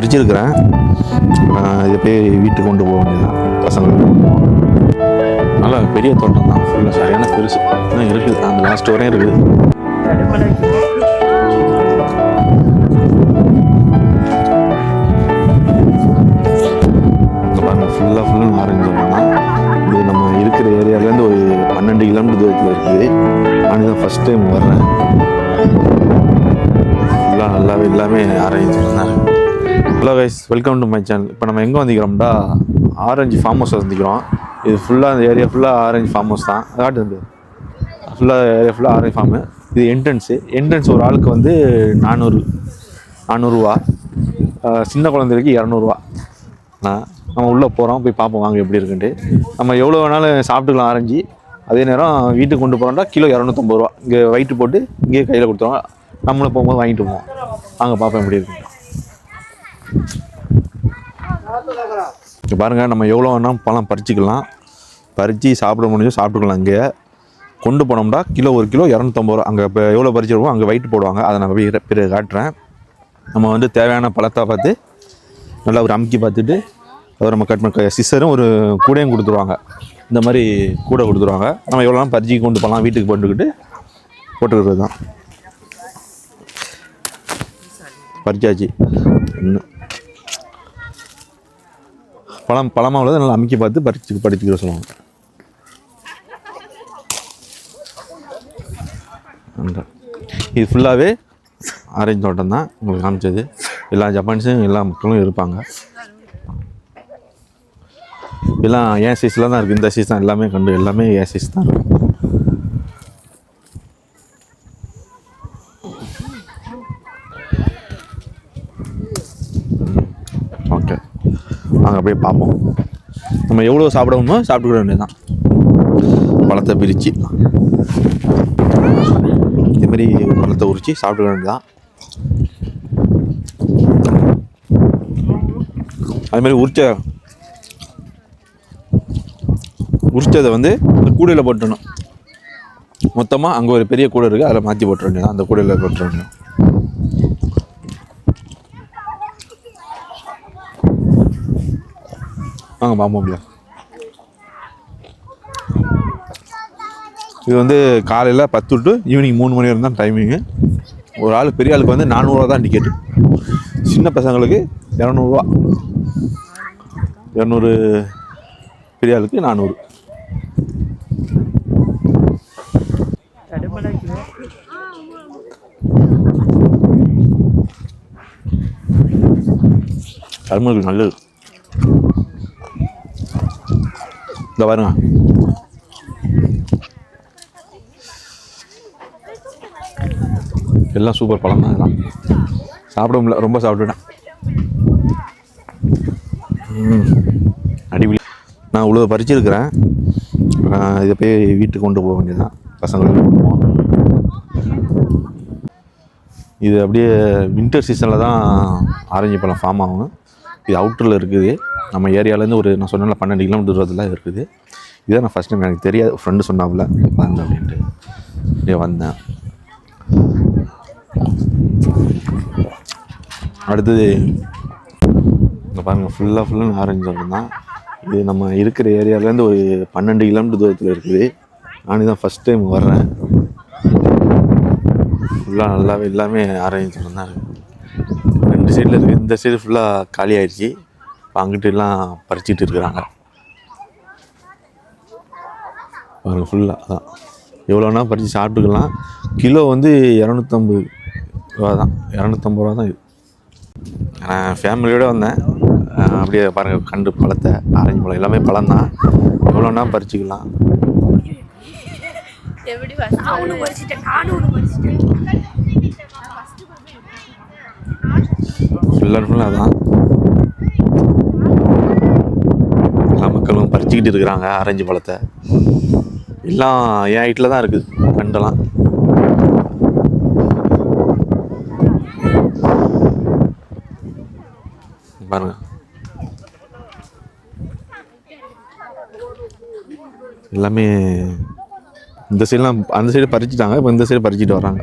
பறிச்சிருக்கிறேன். இதை போய் வீட்டுக்கு கொண்டு போக வேண்டியதான் பசங்க. நல்லா பெரிய தோட்டம் தான், ஃபுல்லாக சரியான பெருசு இன்னும் இருக்குது, அந்த லாஸ்ட் வரையும் இருக்குது. ஃபுல்லாக ஆரஞ்சு தோட்டம் தான். இது நம்ம இருக்கிற ஏரியாவிலேருந்து ஒரு 12 கிலோமீட்டர் தூரத்தில் இருக்குது. நான் தான் ஃபஸ்ட் டைம் வர்றேன். ஃபுல்லாக நல்லாவே எல்லாமே ஆரஞ்சு தோட்டம் தான். Hello guys, welcome to my channel. இப்போ நம்ம எங்கே வந்துக்கிறோம்டா, ஆரஞ்சு ஃபார்ம் ஹவுஸ் வந்துக்கிறோம். இது ஃபுல்லாக அந்த ஏரியா ஃபுல்லாக ஆரஞ்சு ஃபார்ம் ஹவுஸ் தான். காட்டு ஃபுல்லாக ஏரியா ஃபுல்லாக ஆரஞ்சு ஃபார்மு. இது என்ட்ரன்ஸ் ஒரு ஆளுக்கு வந்து 400 சின்ன குழந்தைக்கு 200. நம்ம உள்ளே போகிறோம், போய் பார்ப்போம் வாங்க எப்படி இருக்குன்ட்டு. நம்ம எவ்வளோ வேணாலும் சாப்பிட்டுக்கலாம் ஆரஞ்சு. அதே நேரம் வீட்டுக்கு கொண்டு போகிறோம்னா கிலோ 250. இங்கே வெயிட்டு போட்டு இங்கேயே கையில் கொடுத்துருவோம். நம்மளும் போகும்போது வாங்கிட்டு போவோம். வாங்க பார்ப்போம் எப்படி இருக்குன்ட்டு. இங்கே பாருங்கள், நம்ம எவ்வளோ வேணாலும் பழம் பறிச்சிக்கலாம். பறித்து சாப்பிட முடிஞ்சு சாப்பிட்டுக்கலாம். இங்கே கொண்டு போனோம்னா ஒரு கிலோ 250. அங்கே இப்போ எவ்வளோ பறிச்சிருவோம் அங்கே வெயிட்டு போடுவாங்க. அதை நான் போய் பிறகு காட்டுறேன். நம்ம வந்து தேவையான பழத்தை பார்த்து நல்லா ஒரு அமுக்கி பார்த்துட்டு அதை நம்ம கட் பண்ண சிஸ்ஸரும் ஒரு கூடையும் கொடுத்துருவாங்க. இந்த மாதிரி கூடை கொடுத்துருவாங்க. நம்ம எவ்வளோலாம் பறிச்சு கொண்டு போகலாம், வீட்டுக்கு போட்டுக்கிறது தான். பறிச்சாச்சு. பழமாக உள்ளதை நல்லா அமுக்கி பார்த்து படிச்சுக்கிற சொல்லுவாங்க. இது ஃபுல்லாகவே ஆரஞ்சு தோட்டம் தான் உங்களுக்கு காமிச்சது. எல்லா ஜப்பான்ஸும் எல்லா மக்களும் இருப்பாங்க. எல்லாம் ஏன் சைஸில் தான் இருக்குது. இந்த சைஸ் தான் எல்லாமே எல்லாமே ஏன் சைஸ் தான் இருக்கும். ஓகே, நாங்கள் அப்படியே பார்ப்போம். நம்ம எவ்வளோ சாப்பிடணுமோ சாப்பிட்டுக்கிட வேண்டியதுதான். பழத்தை பிரித்து இதேமாரி பழத்தை உரித்து சாப்பிட்டுக்கிட வேண்டியதான். அதுமாதிரி உரிச்சதை வந்து இந்த கூடையில் போட்டுடணும். மொத்தமாக அங்கே ஒரு பெரிய கூடை இருக்குது, அதில் மாற்றி போட்டுற வேண்டியதான். அந்த கூடையில் போட்டுற வேண்டியது. வாங்க பார்ப்போம். அப்படியா, இது வந்து காலையில் 10 to ஈவினிங் 3 மணி வரைக்கும் தான் டைமிங்கு. ஒரு ஆள் பெரிய ஆளுக்கு வந்து 400 தான் டிக்கெட்டு. சின்ன பசங்களுக்கு 200. 200 பெரிய ஆளுக்கு 400. கரும்புக்கு நல்லது. இந்த பாருங்க, எல்லாம் சூப்பர் பழம் தான். இதெல்லாம் சாப்பிட முடியல, ரொம்ப சாப்பிட்டுட்டேன். அடிப்படை நான் இவ்வளோ பறிச்சிருக்கிறேன். இதை போய் வீட்டுக்கு கொண்டு போக வேண்டியதுதான் பசங்களுக்கு. இது அப்படியே வின்டர் சீசனில் தான் ஆரஞ்சு பழம் ஃபார்ம் ஆகும். இது அவுட்டரில் இருக்குது. நம்ம ஏரியாவிலேருந்து ஒரு நான் சொன்ன 12 கிலோமீட்டர் தூரத்தில் இருக்குது. இதை நான் ஃபஸ்ட் டைம், எனக்கு தெரியாது, ஃப்ரெண்டு சொன்னாப்புல பாருங்க அப்படின்ட்டு அப்படியே வந்தேன். அடுத்தது இங்கே பாருங்கள், ஃபுல்லாக ஆரஞ்சு தோட்டம் தான். இது நம்ம இருக்கிற ஏரியாவிலேருந்து ஒரு 12 கிலோமீட்டர் தூரத்தில் இருக்குது. நான் தான் ஃபஸ்ட் டைம் வர்றேன். ஃபுல்லாக நல்லாவே எல்லாமே ஆரஞ்சு தோட்டம் தான் இருக்குது. 2 சைடில் இருக்குது. இந்த சைடு ஃபுல்லாக காலி ஆகிடுச்சு. இப்போ அங்கிட்டு எல்லாம் பறிச்சிட்டு இருக்கிறாங்க. பாருங்கள், ஃபுல்லாக அதான் எவ்வளோனா பறித்து சாப்பிட்டுக்கலாம். கிலோ வந்து 250 தான். 250 தான் இது. நான் ஃபேமிலியோடு வந்தேன். அப்படியே பாருங்கள், கண்டு பழத்தை ஆரஞ்சு பழம் எல்லாமே பழம் தான். எவ்வளோனா பறிச்சிக்கலாம். ஃபுல்லாக தான் எல்லா மக்களும் பறிச்சுக்கிட்டு இருக்கிறாங்க ஆரஞ்சு பழத்தை. எல்லாம் என் ஹைட்டில் தான் இருக்குது கண்டெல்லாம். பாருங்க, எல்லாமே இந்த சைடெலாம் அந்த சைடு பறிச்சுட்டாங்க. இப்போ இந்த சைடு பறிச்சுட்டு வராங்க.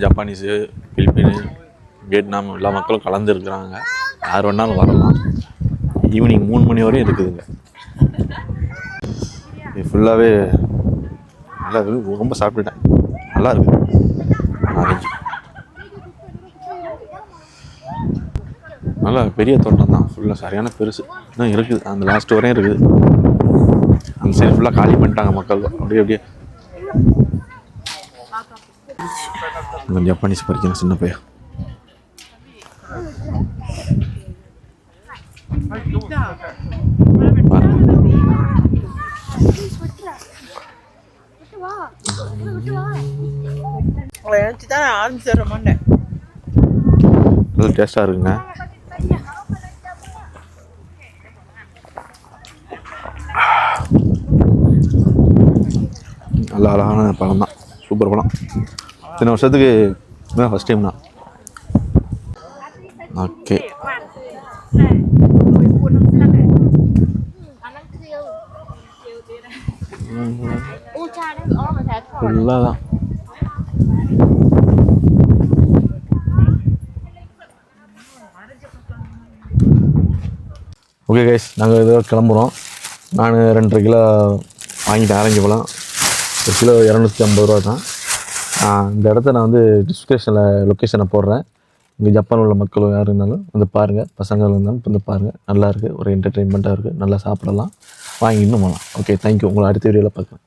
ஜப்பானீஸு, பிலிப்பீனு, வியட்நாம் எல்லா மக்களும் கலந்துருக்குறாங்க. யார் வேணாலும் வரலாம். ஈவினிங் 3 மணி வரையும் இருக்குதுங்க. இது ஃபுல்லாகவே நல்லா இருக்குது. ரொம்ப சாப்பிட்டுட்டேன். நல்லா இருக்குது. ஆரஞ்சு நல்லா பெரிய தோட்டம் தான். ஃபுல்லாக சரியான பெருசு இன்னும் இருக்குது. அந்த லாஸ்ட் வரையும் இருக்குது. அந்த சைடு ஃபுல்லாக காலி பண்ணிட்டாங்க மக்கள். அப்படியே அப்படியே ஜப்பானீஸ் பறிக்கணும் சின்ன பையன். நல்லா டேஸ்டாக இருக்குங்க. நல்லா அழகான பழம் தான். சூப்பர் பழம். இத்தனை வருஷத்துக்கு இதுதான் ஃபஸ்ட் டைம் தான். ஓகே ஃபுல்லாக தான். ஓகே கைஸ், நாங்கள் ஏதோ கிளம்புறோம். நான் 2.5 கிலோ வாங்கிட்டேன் ஆரஞ்சு பழம். 1 கிலோ 250 ரூபா தான். இந்த இடத்த நான் வந்து டிஸ்கிரிப்ஷனில் லொக்கேஷனை போடுறேன். இங்கே ஜப்பானில் உள்ள மக்கள் யார் இருந்தாலும் வந்து பாருங்கள். பசங்கள் இருந்தாலும் வந்து பாருங்கள். நல்லாயிருக்கு. ஒரு என்டர்டெயின்மெண்ட்டாக இருக்குது. நல்லா சாப்பிடலாம். வாங்கி இன்னும் போகலாம். Okay, thank you. உங்களை அடுத்த வீடியோவில் பார்க்குறேன்.